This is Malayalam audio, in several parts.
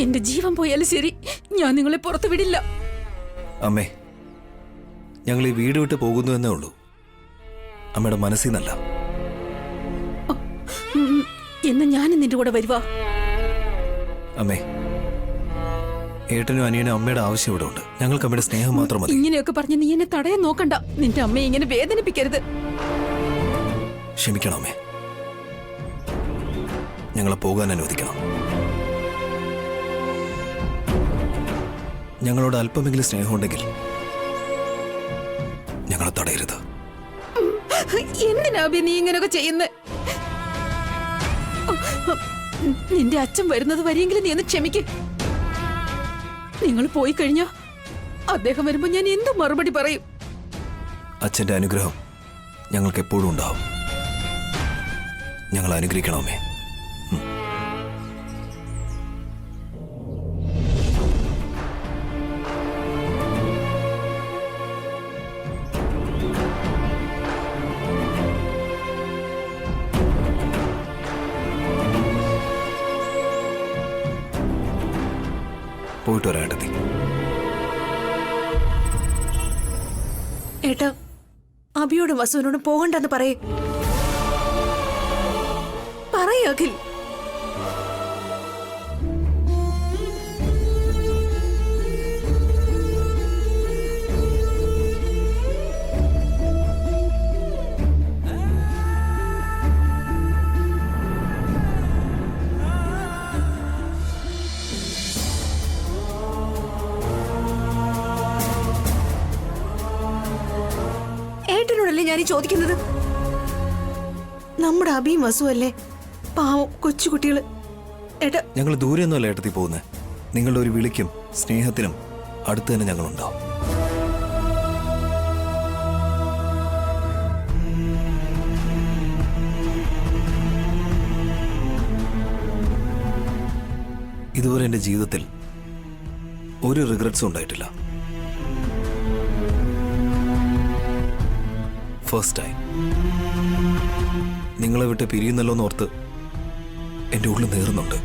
എന്റെ ജീവൻ പോയാലും ശരി, ഞാൻ നിങ്ങളെ പുറത്തു വിടില്ല. അമ്മേ, ഞങ്ങൾ ഈ വീട് വിട്ട് പോകുന്നു എന്നേ ഉള്ളൂ. അമ്മയുടെ മനസ്സിൽ നിന്നല്ല. എന്ന് ഞാനും നിന്റെ കൂടെ വരുവാ. അമ്മേ, ഏട്ടനും അനിയനും അമ്മയുടെ ആവശ്യം ഇവിടെ ഉണ്ട്. ഞങ്ങൾക്ക് അമ്മയുടെ സ്നേഹം മാത്രം മതി. ഇങ്ങനെയൊക്കെ പറഞ്ഞ് നീ എന്നെ തടയാൻ നോക്കണ്ട. നിന്റെ അമ്മയെ ഇങ്ങനെ വേദനിപ്പിക്കരുത്. ക്ഷമിക്കണം അമ്മേ, ഞങ്ങളെ പോകാൻ അനുവദിക്കണം. ഞങ്ങളോട് അല്പമെങ്കിലും സ്നേഹമുണ്ടെങ്കിൽ ഞങ്ങളെ തടയരുത്. എന്തിനാ നീ ഇങ്ങനെയൊക്കെ ചെയ്യുന്നത്? നിന്റെ അച്ഛൻ വരുന്നത് വരെയെങ്കിലും നീ ഒന്ന് ക്ഷമിക്ക്. നിങ്ങൾ പോയി കഴിഞ്ഞാ അദ്ദേഹം വരുമ്പോ ഞാൻ എന്ത് മറുപടി പറയും? അച്ഛന്റെ അനുഗ്രഹം ഞങ്ങൾക്ക് എപ്പോഴും ഉണ്ടാവും. ഞങ്ങൾ അനുഗ്രഹിക്കണമേ. പോയിട്ട് വരാണ്ടതി. ഏട്ടാ, അഭിയോടും വസുവിനോടും പോകണ്ടെന്ന് പറയേ. അഖിൽ. ഏട്ടനോടല്ലേ ഞാൻ ചോദിക്കുന്നത്? നമ്മുടെ അഭിയും വസു അല്ലേ? പാവം കൊച്ചുകുട്ടികള്. ഏട്ടാ, ഞങ്ങൾ ദൂരെയൊന്നുമല്ല ഏട്ടത്തി പോകുന്നത്. നിങ്ങളുടെ ഒരു വിളിക്കും സ്നേഹത്തിനും അടുത്ത് തന്നെ ഞങ്ങളുണ്ടാവും. ഇതുവരെ എൻ്റെ ജീവിതത്തിൽ ഒരു റിഗ്രറ്റ്സും ഉണ്ടായിട്ടില്ല. ഫസ്റ്റ് ടൈം നിങ്ങളെ വിട്ട് പിരിയുന്നല്ലോ എന്നോർത്ത് എൻ്റെ ഉള്ളിൽ നേറുന്നുണ്ട്.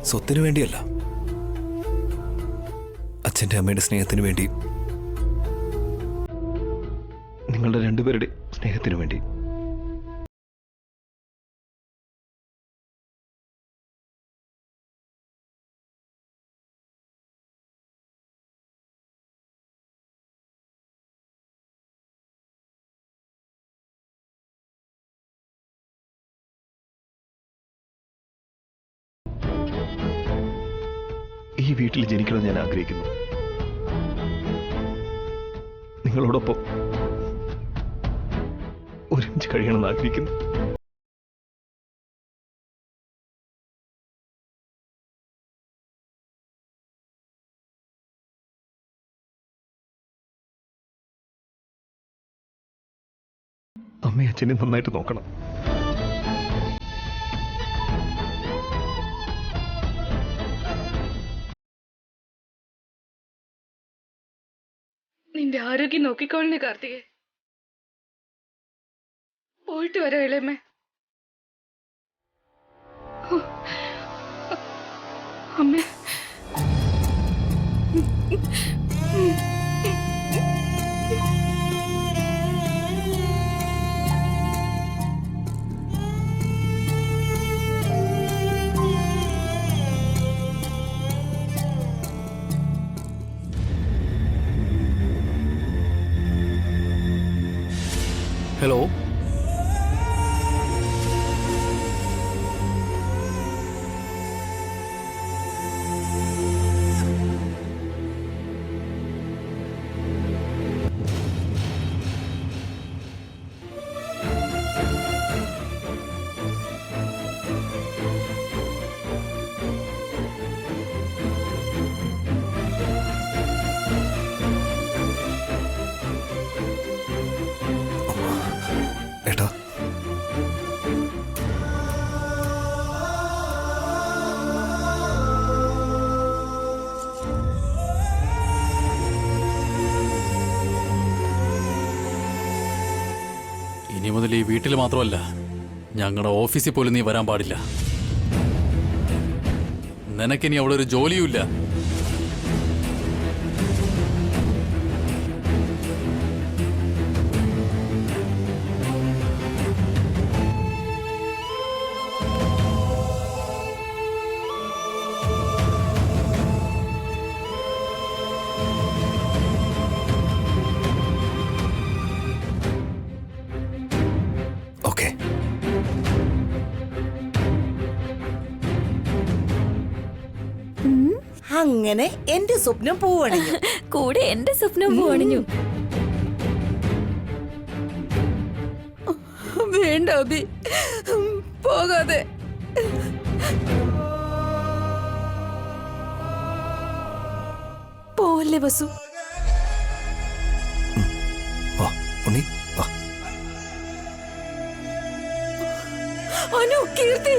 സ്വത്തിനു വേണ്ടിയല്ല, അച്ഛൻ്റെ അമ്മയുടെ സ്നേഹത്തിനു വേണ്ടി, നിങ്ങളുടെ രണ്ടുപേരുടെ സ്നേഹത്തിനു വേണ്ടി. ഈ വീട്ടിൽ ജനിക്കണമെന്ന് ഞാൻ ആഗ്രഹിക്കുന്നു. നിങ്ങളോടൊപ്പം ഒരുമിച്ച് കഴിയണമെന്ന് ആഗ്രഹിക്കുന്നു. അമ്മയും അച്ഛനെ നന്നായിട്ട് നോക്കണം. നിന്റെ ആരോഗ്യം നോക്കിക്കോളണേ കാർത്തികേ. പോയിട്ട് വരാം ഇളയമ്മേ. അമ്മേ, ഹലോ, ഇനി മുതൽ ഈ വീട്ടിൽ മാത്രമല്ല, ഞങ്ങളുടെ ഓഫീസിൽ പോലും നീ വരാൻ പാടില്ല. നിനക്കിനി അവിടെ ഒരു ജോലിയുമില്ല. ഓക്കെ. അങ്ങനെ എന്റെ സ്വപ്നം പൂവണിഞ്ഞു. കൂടെ എന്റെ സ്വപ്നം പോണിഞ്ഞു. വേണ്ട അബി, പോകാതെ. പോവല്ലേ വസു. വാ ഉണ്ണി വാ. അനു, കീർത്തി.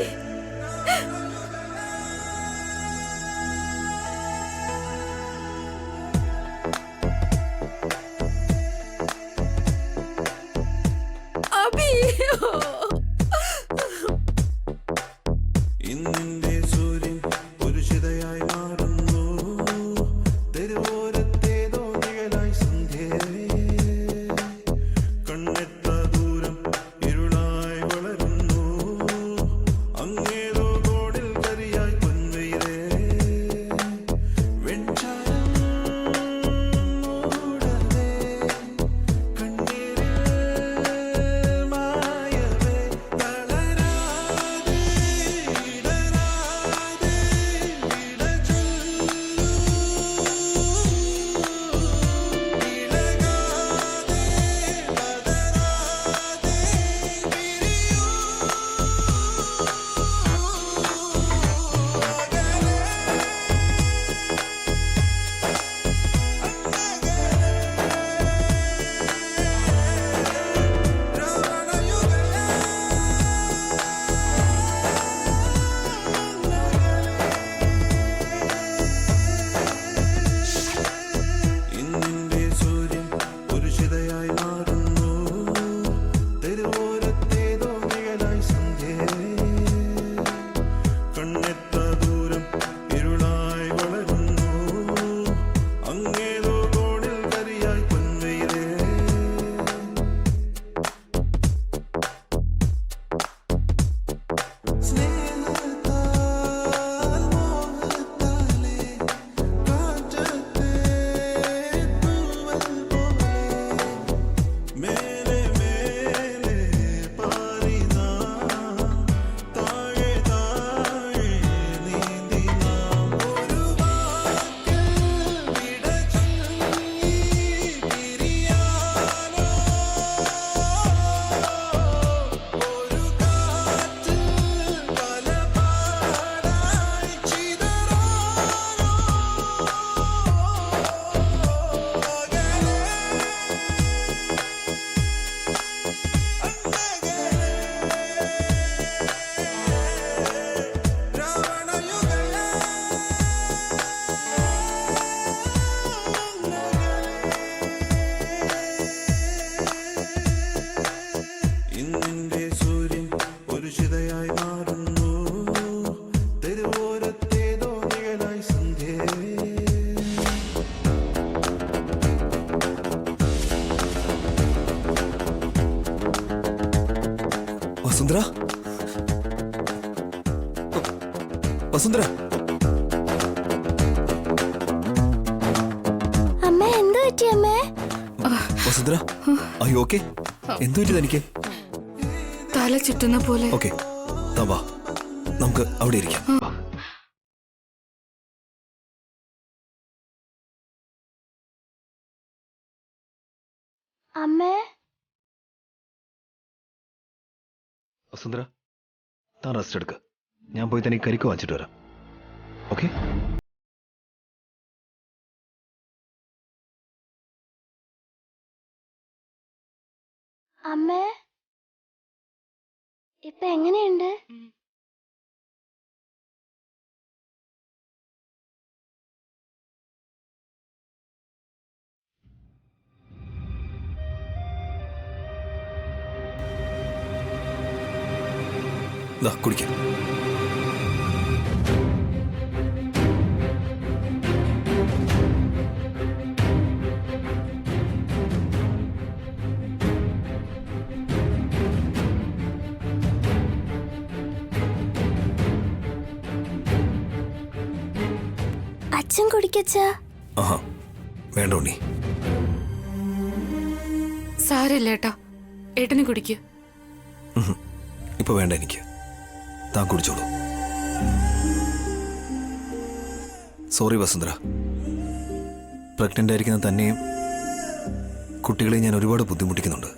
അബി, ഇന്നിന്റെ സൂര്യൻ പുരുഷിതയായി മാറുന്നു, തെരുവോരത്തേതോ നിഴലായി സന്ധ്യേ, കണ്ണെത്ത ദൂരം ഇരുളായി വളരുന്നു, അങ്ങേതോ കോടിൽ കരിയായി പൊൻവെയിലേ, വെൺചാരം മൂടവേ, കണ്ണീരിൽ മായവേ, തളരാതെ ഇടരാതെ ഇടചൊല്ലൂ, ഇളകാതെ പതരാതെ പിരിയൂ, ഇന്നിന്റെ സൂര്യൻ പുരുഷിതയായി മാറുന്നു, തെരുവോരത്തേതോ നിഴലായി സന്ധ്യേ, കണ്ണെത്ത ദൂരം ഇരുളായി വളരുന്നു, അങ്ങേതോ കോണിൽ കരിയായി പൊൻവെയിലേ, സ്നേഹത്താൽ മോഹത്താലേ കാറ്റത്തെ തൂവൽ പോലെ, മേലെ മേലെ പാറി നാം, താഴെ താഴെ നീന്തി നാം, ഒരു വാക്കിൽ വിട ചൊല്ലി പിരിയാനോ, ഒരു കാറ്റിൽ പല പാടായി ചിതറാനോ, ഇന്നിന്റെ സൂര്യൻ പുരുഷിതയായി മാറുന്നു, തെരുവോരത്തേതോ നിഴലായി സന്ധ്യേ. വസുന്ധര, വസുന്ധര. അമ്മ എന്ത് പറ്റി അമ്മേ? വസുന്ധര, അയ്യോ ഓക്കെ. എന്തു പറ്റി തനിക്ക്? തല ചുറ്റുന്ന പോലെ. ഓക്കെ, വാ നമുക്ക് അവിടെ ഇരിക്കാം. അമ്മേ, വസുന്ധര, താൻ റെസ്റ്റ് എടുക്ക. ഞാൻ പോയി തനിക്ക് കരിക്ക് വാങ്ങിച്ചിട്ട് വരാം. ഓക്കെ? അമ്മേ ഇപ്പൊ എങ്ങനെയുണ്ട്? ഇതാ കുടിക്കാം. അച്ഛൻ കുടിക്കച്ചാ. ആഹാ വേണ്ട ഉണ്ണി. സാരമില്ല ഏട്ടാ, ഏട്ടന് കുടിക്ക്. ഇപ്പൊ വേണ്ട എനിക്ക്. താൻ കുടിച്ചോളൂ. സോറി വസുന്ധര, പ്രഗ്നന്റ് ആയിരിക്കുന്ന തന്നെയും കുട്ടികളെ ഞാൻ ഒരുപാട് ബുദ്ധിമുട്ടിക്കുന്നുണ്ട്.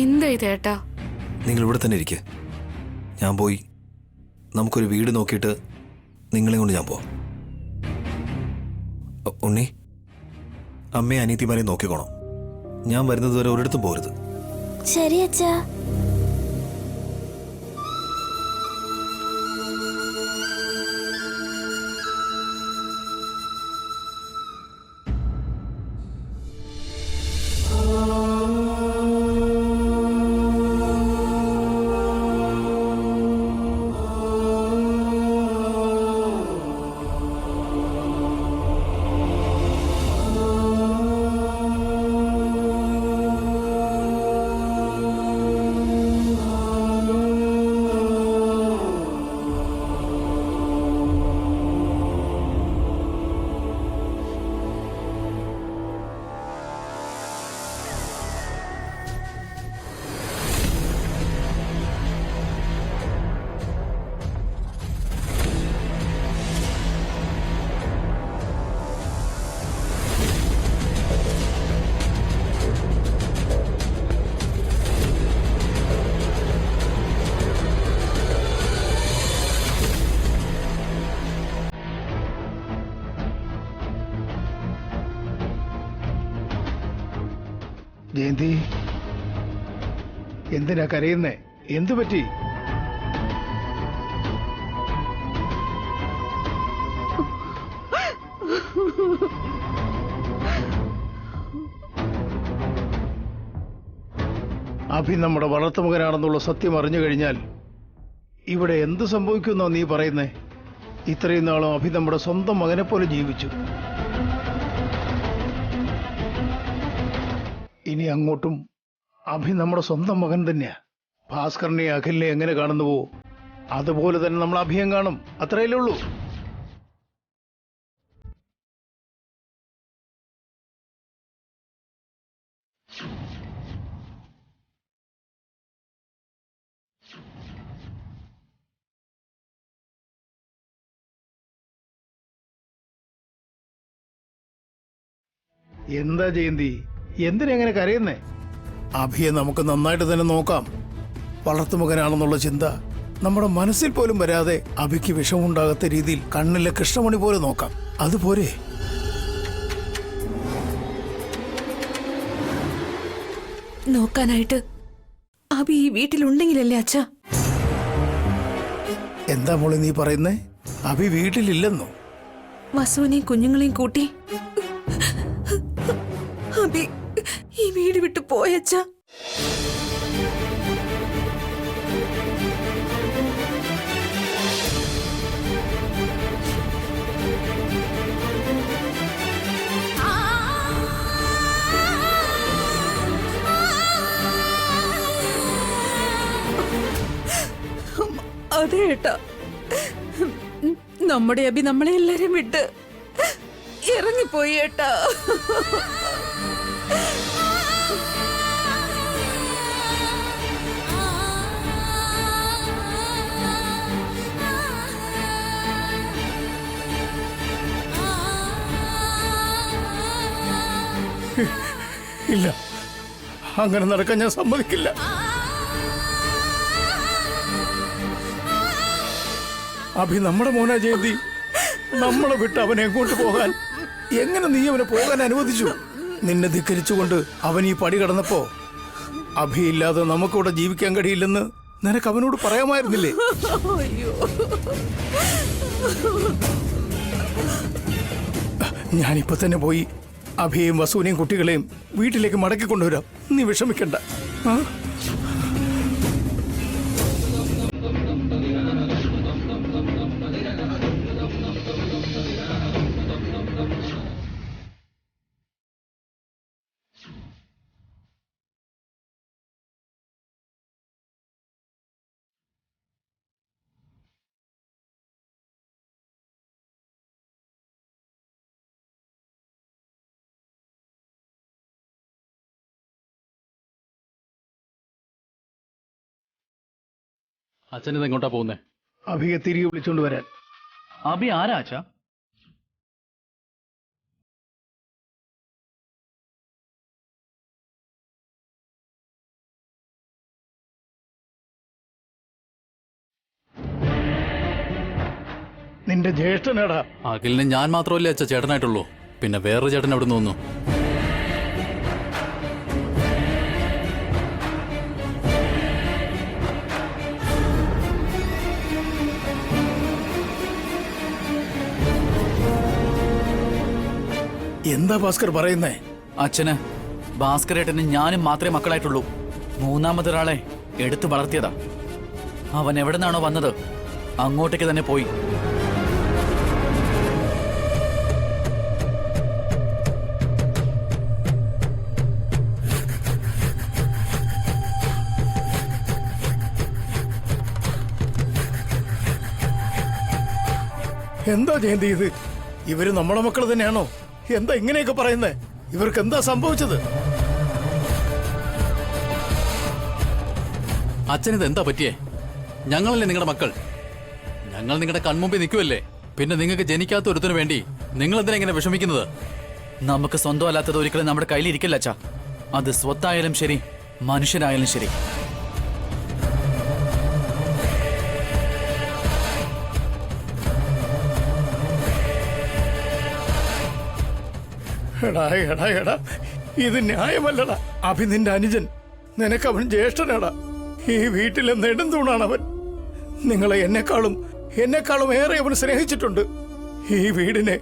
എന്താ ഇത് ഏട്ടാ? നിങ്ങൾ ഇവിടെ തന്നെ ഇരിക്കുക. ഞാൻ പോയി നമുക്കൊരു വീട് നോക്കിയിട്ട് നിങ്ങളെ കൊണ്ട് ഞാൻ പോവാം. ഉണ്ണി, അമ്മയെ അനിയത്തിമാരെ നോക്കിക്കോണം. ഞാൻ വരുന്നത് വരെ ഒരിടത്തും പോരുത്. ശരി അച്ഛാ. ജയന്തി, എന്തിനാ കരയുന്നേ? എന്തു പറ്റി? അഭി നമ്മുടെ വളർത്തുമകനാണെന്നുള്ള സത്യം അറിഞ്ഞു കഴിഞ്ഞാൽ ഇവിടെ എന്ത് സംഭവിക്കുന്നോ നീ പറയുന്നേ? ഇത്രയും നാളും അഭി നമ്മുടെ സ്വന്തം മകനെ പോലെ ജീവിച്ചു. ഇനി അങ്ങോട്ടും അഭി നമ്മുടെ സ്വന്തം മകൻ തന്നെയാ. ഭാസ്കറിനെ അഖിലിനെ എങ്ങനെ കാണുന്നുവോ അതുപോലെ തന്നെ നമ്മൾ അഭിയം കാണും. അത്രയല്ലേ ഉള്ളൂ. എന്താ ജയന്തി, എന്തിനെങ്ങനെ കരയുന്നേ? അഭിയെ നമുക്ക് നന്നായിട്ട് തന്നെ നോക്കാം. വളർത്തുമകനാണെന്നുള്ള ചിന്ത നമ്മുടെ മനസ്സിൽ പോലും വരാതെ അഭിക്ക് വിഷമുണ്ടാകാത്ത രീതിയിൽ കണ്ണിലെ കൃഷ്ണമണി പോലെ നോക്കാം. അതുപോലെ നോക്കാനായിട്ട് അഭി ഈ വീട്ടിലുണ്ടെങ്കിലല്ലേ അച്ഛാ? എന്താ മോളെ നീ പറയുന്നേ? അഭി വീട്ടിലില്ലെന്നോ? വസുവിനെയും കുഞ്ഞുങ്ങളെയും കൂട്ടി അഭി ഈ വീട് വിട്ടു പോയച്ചാ. അതെ ഏട്ടാ, നമ്മുടെ അഭി നമ്മളെ എല്ലാരും വിട്ട് ഇറങ്ങിപ്പോയി ഏട്ടാ. ഇല്ല, അങ്ങനെ നടക്കാൻ ഞാൻ സമ്മതിക്കില്ല. അഭി നമ്മുടെ മോനാ ജയന്തി. നമ്മളെ വിട്ട് അവനെ എങ്ങോട്ട് പോകാൻ? എങ്ങനെ നീ അവനെ പോകാൻ അനുവദിച്ചു? നിന്നെ ധിക്കരിച്ചുകൊണ്ട് അവൻ ഈ പടി കടന്നപ്പോ അഭിയില്ലാതെ നമുക്കിവിടെ ജീവിക്കാൻ കഴിയില്ലെന്ന് നിനക്ക് അവനോട് പറയാമായിരുന്നില്ലേ? ഞാനിപ്പോ തന്നെ പോയി അഭിയെയും വസുവിനെയും കുട്ടികളെയും വീട്ടിലേക്ക് മടക്കി കൊണ്ടുവരാം. നീ വിഷമിക്കണ്ട. അച്ഛൻ ഇത് എങ്ങോട്ടാ പോകുന്നേ? അഭിയെ തിരികെ വിളിച്ചുകൊണ്ട് വരാൻ. അബി ആരാ അച്ഛാ? നിന്റെ ജ്യേഷ്ഠനേടാ. അഖിലിന് ഞാൻ മാത്രമല്ലേ അച്ഛാ ചേട്ടനായിട്ടുള്ളൂ, പിന്നെ വേറൊരു ചേട്ടൻ അവിടെ നിന്ന് വന്നു. എന്താ ഭാസ്കർ പറയുന്നേ? അച്ഛന് ഭാസ്കരേട്ടന് ഞാനും മാത്രമേ മക്കളായിട്ടുള്ളൂ. മൂന്നാമതൊരാളെ എടുത്തു വളർത്തിയതാ. അവൻ എവിടെ നിന്നാണോ വന്നത് അങ്ങോട്ടേക്ക് തന്നെ പോയി. എന്താ ജയന്തി ഇത്? ഇവര് നമ്മുടെ മക്കൾ തന്നെയാണോ? എന്താ ഇങ്ങനെയൊക്കെ പറയുന്നേ? ഇവർക്ക് എന്താ സംഭവിച്ചത്? അച്ഛനിത് എന്താ പറ്റിയേ? ഞങ്ങളല്ലേ നിങ്ങളുടെ മക്കൾ? ഞങ്ങൾ നിങ്ങളുടെ കൺമുമ്പിൽ നിൽക്കുമല്ലേ? പിന്നെ നിങ്ങൾക്ക് ജനിക്കാത്ത ഒരുത്തിനു വേണ്ടി നിങ്ങൾ എന്തിനാ ഇങ്ങനെ വിഷമിക്കുന്നത്? നമുക്ക് സ്വന്തമല്ലാത്തത് ഒരിക്കലും നമ്മുടെ കയ്യിലിരിക്കില്ല അച്ഛാ. അത് സ്വത്തായാലും ശരി, മനുഷ്യരായാലും ശരി. എടാ എടാ എടാ, ഇത് ന്യായമല്ലടാ. അഭി നിന്റെ അനുജൻ, നിനക്ക് അവൻ ജ്യേഷ്ഠനാടാ. ഈ വീട്ടിലെ നെടുന്തൂണാണ് അവൻ. നിങ്ങളെ എന്നെക്കാളും ഏറെ അവൻ സ്നേഹിച്ചിട്ടുണ്ട്. ഈ വീടിനെ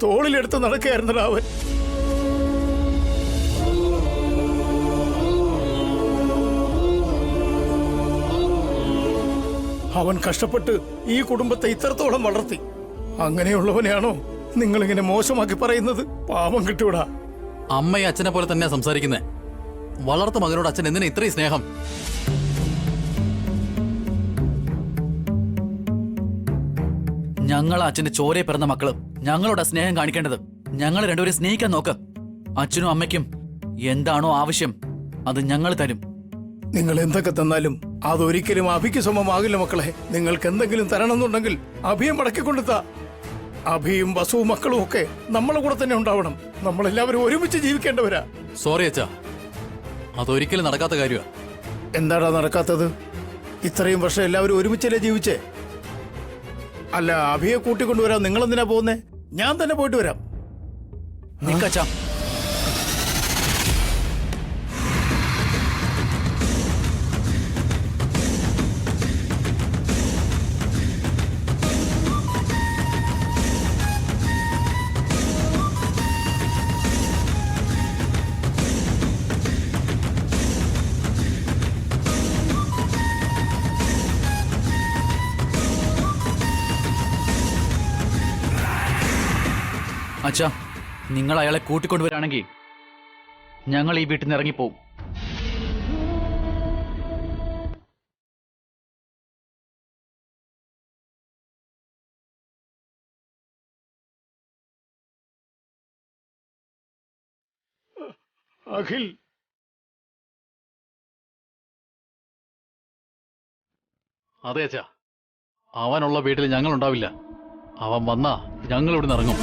തോളിലെടുത്ത് നടക്കുകയായിരുന്നടാ അവൻ. അവൻ കഷ്ടപ്പെട്ട് ഈ കുടുംബത്തെ ഇത്രത്തോളം വളർത്തി. അങ്ങനെയുള്ളവനെയാണോ നിങ്ങളിങ്ങനെ മോശമാക്കി പറയുന്നത്? പാവം കിട്ടൂടാ. അമ്മയെ അച്ഛനെ പോലെ തന്നെയാ സംസാരിക്കുന്നേ. വളർത്ത മകനോട് അച്ഛൻ എന്തിനാ ഇത്രയും സ്നേഹം? ഞങ്ങൾ അച്ഛന്റെ ചോരയെ പിറന്ന മക്കള്. ഞങ്ങളോടാ സ്നേഹം കാണിക്കേണ്ടത്. ഞങ്ങൾ രണ്ടുപേരെ സ്നേഹിക്കാൻ നോക്ക്. അച്ഛനും അമ്മയ്ക്കും എന്താണോ ആവശ്യം അത് ഞങ്ങൾ തരും. നിങ്ങൾ എന്തൊക്കെ തന്നാലും അതൊരിക്കലും അഭിക്ക് സമമാകില്ല മക്കളെ. നിങ്ങൾക്ക് എന്തെങ്കിലും തരണമെന്നുണ്ടെങ്കിൽ അഭിയെ മടക്കിക്കൊണ്ടുത്താ. അഭിയും വസുവും മക്കളും ഒക്കെ നമ്മളെ കൂടെ തന്നെ ഉണ്ടാവണം. നമ്മളെല്ലാവരും ഒരുമിച്ച് ജീവിക്കേണ്ടവരാ. സോറി അച്ഛാ, അതൊരിക്കലും നടക്കാത്ത കാര്യമാ. എന്താടാ നടക്കാത്തത്? ഇത്രയും വർഷം എല്ലാവരും ഒരുമിച്ചല്ലേ ജീവിച്ചേ? അല്ല, അഭിയെ കൂട്ടിക്കൊണ്ടുവരാൻ നിങ്ങൾ എന്തിനാ പോകുന്നേ? ഞാൻ തന്നെ പോയിട്ട് വരാം. നിക്കച്ചാ, അച്ഛാ, നിങ്ങൾ അയാളെ കൂട്ടിക്കൊണ്ടുവരാണെങ്കിൽ ഞങ്ങൾ ഈ വീട്ടിൽ നിന്ന് ഇറങ്ങിപ്പോവും. അഖിൽ, അതെ അച്ഛാ, അവനുള്ള വീട്ടിൽ ഞങ്ങൾ ഉണ്ടാവില്ല. അവൻ വന്നാ ഞങ്ങൾ ഇവിടുന്ന് ഇറങ്ങും.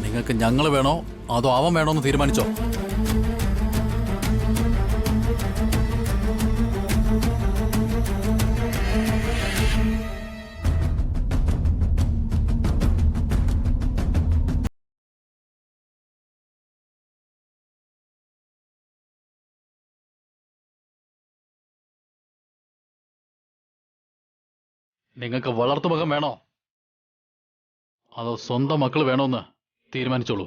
നിങ്ങൾക്ക് ഞങ്ങൾ വേണോ അതോ അവൻ വേണോ എന്ന് തീരുമാനിച്ചോ. നിങ്ങൾക്ക് വളർത്തുമകൻ വേണോ അതോ സ്വന്തം മക്കൾ വേണോന്ന് തീരുമാനിച്ചോളൂ.